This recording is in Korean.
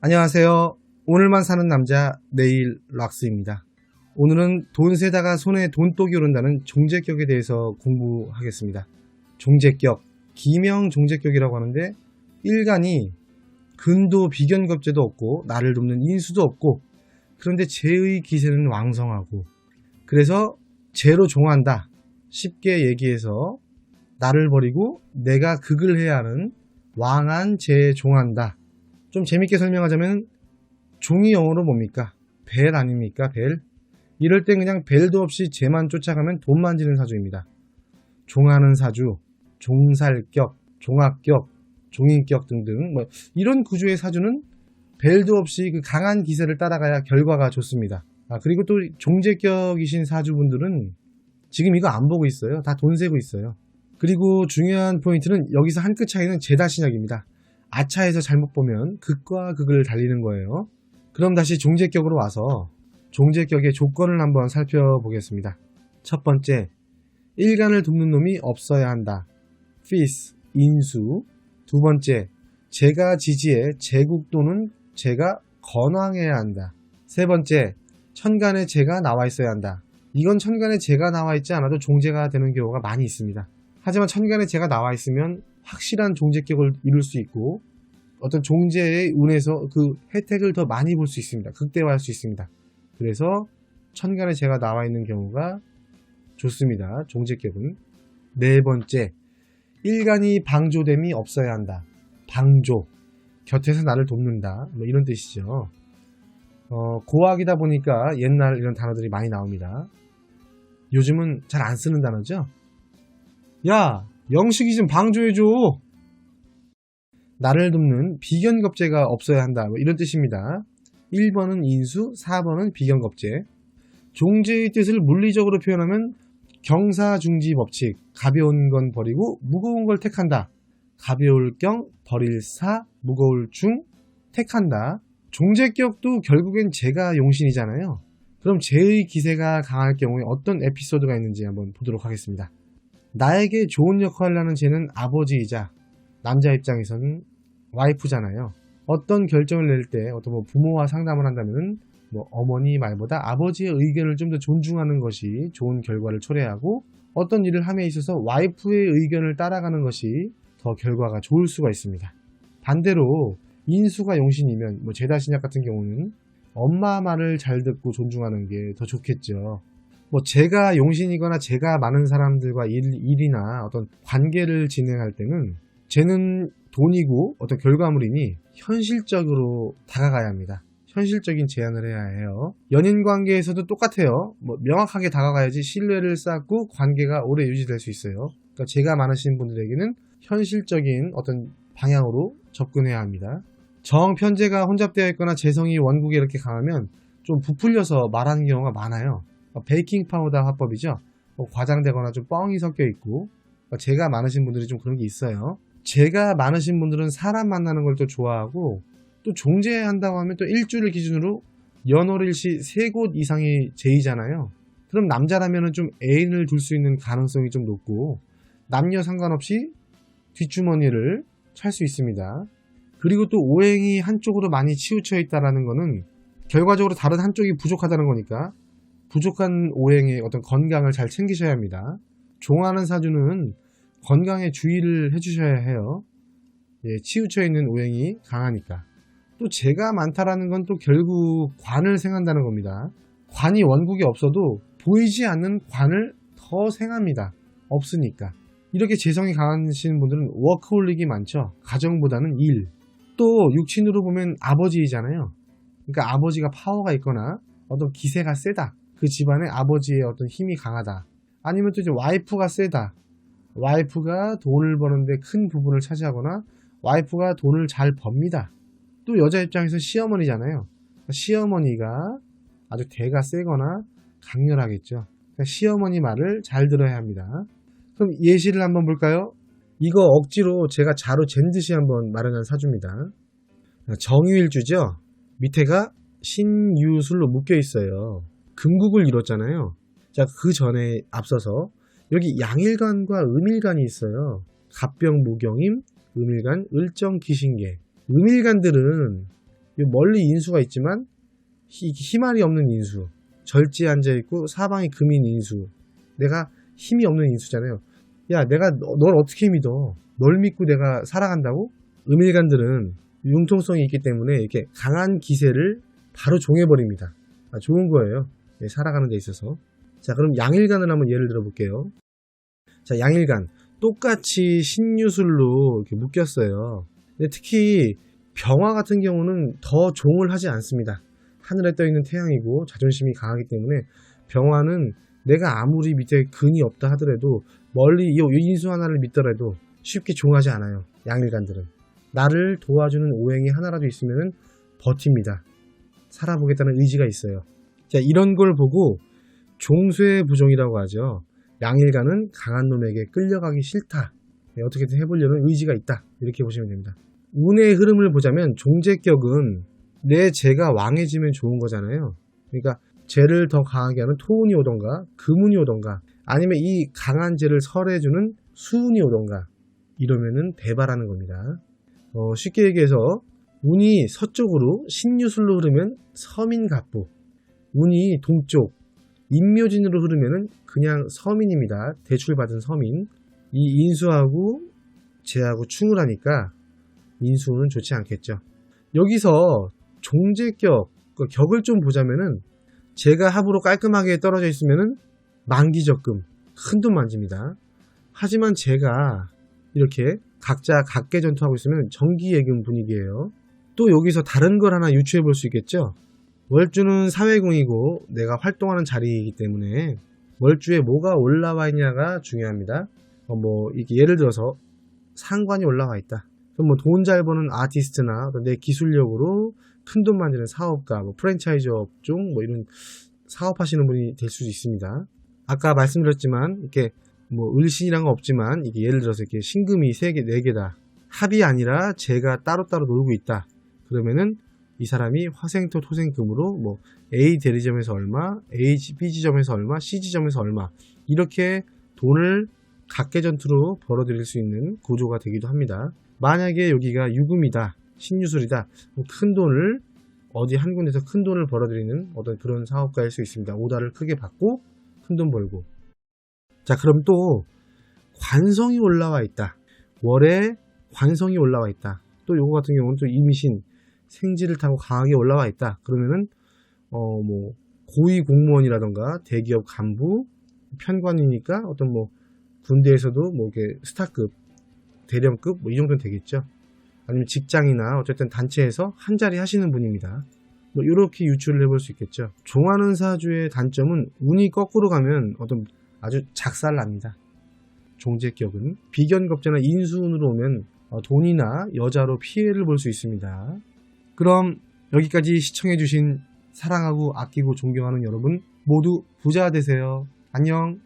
안녕하세요. 오늘만 사는 남자 네일 락스입니다. 오늘은 돈 세다가 손에 돈독이 오른다는 종재격에 대해서 공부하겠습니다. 종재격, 기명 종재격이라고 하는데 일간이 근도 비견겁제도 없고 나를 돕는 인수도 없고 그런데 재의 기세는 왕성하고 그래서 재로 종한다. 쉽게 얘기해서 나를 버리고 내가 극을 해야 하는 왕한 재에 종한다. 좀 재밌게 설명하자면 종이 영어로 뭡니까? 벨 아닙니까? 벨. 이럴 땐 그냥 벨도 없이 재만 쫓아가면 돈 만지는 사주입니다. 종하는 사주, 종살격, 종합격, 종인격 등등 이런 구조의 사주는 벨도 없이 그 강한 기세를 따라가야 결과가 좋습니다. 그리고 또 종재격이신 사주분들은 지금 이거 안 보고 있어요. 다 돈 세고 있어요. 그리고 중요한 포인트는 여기서 한 끗 차이는 재다신역입니다. 아차에서 잘못 보면 극과 극을 달리는 거예요. 그럼 다시 종재격으로 와서 종재격의 조건을 한번 살펴보겠습니다. 첫 번째, 일간을 돕는 놈이 없어야 한다. 피스, 인수. 두 번째, 재가 지지에 재국 또는 재가 건왕해야 한다. 세 번째, 천간에 재가 나와 있어야 한다. 이건 천간에 재가 나와 있지 않아도 종재가 되는 경우가 많이 있습니다. 하지만 천간에 재가 나와 있으면 확실한 종재격을 이룰 수 있고 어떤 종재의 운에서 그 혜택을 더 많이 볼 수 있습니다. 극대화할 수 있습니다. 그래서 천간에 재가 나와 있는 경우가 좋습니다. 종재격은. 네 번째, 일간이 방조됨이 없어야 한다. 방조, 곁에서 나를 돕는다. 이런 뜻이죠. 고학이다 보니까 옛날 이런 단어들이 많이 나옵니다. 요즘은 잘 안 쓰는 단어죠. 야, 영식이 좀 방조해줘. 나를 돕는 비견겁제가 없어야 한다. 이런 뜻입니다. 1번은 인수, 4번은 비견겁제. 종재의 뜻을 물리적으로 표현하면 경사중지 법칙, 가벼운 건 버리고 무거운 걸 택한다. 가벼울 경, 버릴 사, 무거울 중, 택한다. 종재격도 결국엔 재가 용신이잖아요. 그럼 재의 기세가 강할 경우에 어떤 에피소드가 있는지 한번 보도록 하겠습니다. 나에게 좋은 역할을 하는 쟤는 아버지이자 남자 입장에서는 와이프잖아요. 어떤 결정을 낼 때 어떤 부모와 상담을 한다면 어머니 말보다 아버지의 의견을 좀 더 존중하는 것이 좋은 결과를 초래하고 어떤 일을 함에 있어서 와이프의 의견을 따라가는 것이 더 결과가 좋을 수가 있습니다. 반대로 인수가 용신이면 재다신약 같은 경우는 엄마 말을 잘 듣고 존중하는 게 더 좋겠죠. 제가 용신이거나 제가 많은 사람들과 일이나 어떤 관계를 진행할 때는 쟤는 돈이고 어떤 결과물이니 현실적으로 다가가야 합니다. 현실적인 제안을 해야 해요. 연인 관계에서도 똑같아요. 명확하게 다가가야지 신뢰를 쌓고 관계가 오래 유지될 수 있어요. 그러니까 제가 많으신 분들에게는 현실적인 어떤 방향으로 접근해야 합니다. 정편제가 혼잡되어 있거나 재성이 원국에 이렇게 강하면 좀 부풀려서 말하는 경우가 많아요. 베이킹 파우더 화법이죠. 과장되거나 좀 뻥이 섞여 있고 재가 많으신 분들이 좀 그런 게 있어요. 재가 많으신 분들은 사람 만나는 걸 또 좋아하고 또 종재한다고 하면 또 일주를 기준으로 연월일시 3곳 이상이 재이잖아요. 그럼 남자라면 좀 애인을 둘 수 있는 가능성이 좀 높고 남녀 상관없이 뒷주머니를 찰 수 있습니다. 그리고 또 오행이 한쪽으로 많이 치우쳐 있다는 거는 결과적으로 다른 한쪽이 부족하다는 거니까 부족한 오행의 어떤 건강을 잘 챙기셔야 합니다. 종하는 사주는 건강에 주의를 해주셔야 해요. 치우쳐 있는 오행이 강하니까. 또 재가 많다라는 건 또 결국 관을 생한다는 겁니다. 관이 원국에 없어도 보이지 않는 관을 더 생합니다. 없으니까. 이렇게 재성이 강하신 분들은 워크홀릭이 많죠. 가정보다는 일. 또 육친으로 보면 아버지이잖아요. 그러니까 아버지가 파워가 있거나 어떤 기세가 세다. 그 집안에 아버지의 어떤 힘이 강하다. 아니면 또 이제 와이프가 세다. 와이프가 돈을 버는데 큰 부분을 차지하거나 와이프가 돈을 잘 법니다. 또 여자 입장에서 시어머니잖아요. 시어머니가 아주 대가 세거나 강렬하겠죠. 그러니까 시어머니 말을 잘 들어야 합니다. 그럼 예시를 한번 볼까요? 이거 억지로 제가 자로 잰 듯이 한번 마련한 사주입니다. 정유일주죠. 밑에가 신유술로 묶여 있어요. 금국을 이뤘잖아요. 자, 그 전에 앞서서 여기 양일간과 음일간이 있어요. 갑병 무경임, 음일간, 을정 기신계. 음일간들은 멀리 인수가 있지만 희말이 없는 인수, 절지에 앉아있고 사방이 금인 인수, 내가 힘이 없는 인수잖아요. 야, 내가 널 어떻게 믿어? 널 믿고 내가 살아간다고? 음일간들은 융통성이 있기 때문에 이렇게 강한 기세를 바로 종해버립니다. 좋은 거예요. 살아가는 데 있어서. 자, 그럼 양일간을 한번 예를 들어 볼게요. 자, 양일간. 똑같이 신유술로 이렇게 묶였어요. 근데 특히 병화 같은 경우는 더 종을 하지 않습니다. 하늘에 떠 있는 태양이고 자존심이 강하기 때문에 병화는 내가 아무리 밑에 근이 없다 하더라도 멀리 이 인수 하나를 믿더라도 쉽게 종하지 않아요. 양일간들은. 나를 도와주는 오행이 하나라도 있으면 버팁니다. 살아보겠다는 의지가 있어요. 자, 이런 걸 보고 종쇄부종이라고 하죠. 양일간은 강한 놈에게 끌려가기 싫다. 어떻게든 해보려는 의지가 있다. 이렇게 보시면 됩니다. 운의 흐름을 보자면 종재격은 내 재가 왕해지면 좋은 거잖아요. 그러니까 재를 더 강하게 하는 토운이 오던가 금운이 오던가 아니면 이 강한 재를 설해주는 수운이 오던가 이러면은 대발하는 겁니다. 쉽게 얘기해서 운이 서쪽으로 신유술로 흐르면 서민갑부, 운이 동쪽 인묘진으로 흐르면은 그냥 서민입니다. 대출받은 서민. 이 인수하고 재하고 충을 하니까 인수는 좋지 않겠죠. 여기서 종재격, 격을 좀 보자면은 재가 합으로 깔끔하게 떨어져 있으면은 만기적금, 큰 돈 만집니다. 하지만 재가 이렇게 각자 각계 전투하고 있으면 정기예금 분위기예요. 또 여기서 다른 걸 하나 유추해 볼 수 있겠죠. 월주는 사회궁이고 내가 활동하는 자리이기 때문에 월주에 뭐가 올라와 있냐가 중요합니다. 이게 예를 들어서 상관이 올라와 있다. 그럼 돈 잘 버는 아티스트나 내 기술력으로 큰 돈 만드는 사업가, 프랜차이즈 업종 이런 사업하시는 분이 될 수도 있습니다. 아까 말씀드렸지만 이렇게 을신이란 건 없지만 이게 예를 들어서 이렇게 신금이 3개, 4개다. 합이 아니라 재가 따로따로 놀고 있다. 그러면은 이 사람이 화생토 토생금으로 A 대리점에서 얼마, B 지점에서 얼마, C 지점에서 얼마 이렇게 돈을 각계전투로 벌어들일 수 있는 구조가 되기도 합니다. 만약에 여기가 유금이다, 신유술이다, 큰 돈을 어디 한 군데서 큰 돈을 벌어들이는 어떤 그런 사업가일 수 있습니다. 오다를 크게 받고 큰 돈 벌고. 자, 그럼 또 관성이 올라와 있다. 월에 관성이 올라와 있다. 또 요거 같은 경우는 또 이미신 생지를 타고 강하게 올라와 있다. 그러면은 고위 공무원이라던가 대기업 간부, 편관이니까 어떤 군대에서도 이렇게 스타급, 대령급 이 정도는 되겠죠. 아니면 직장이나 어쨌든 단체에서 한 자리 하시는 분입니다. 이렇게 유추를 해볼 수 있겠죠. 종하는 사주의 단점은 운이 거꾸로 가면 어떤 아주 작살납니다. 종재격은 비견겁제나 인수운으로 오면 돈이나 여자로 피해를 볼 수 있습니다. 그럼 여기까지 시청해주신 사랑하고 아끼고 존경하는 여러분 모두 부자 되세요. 안녕.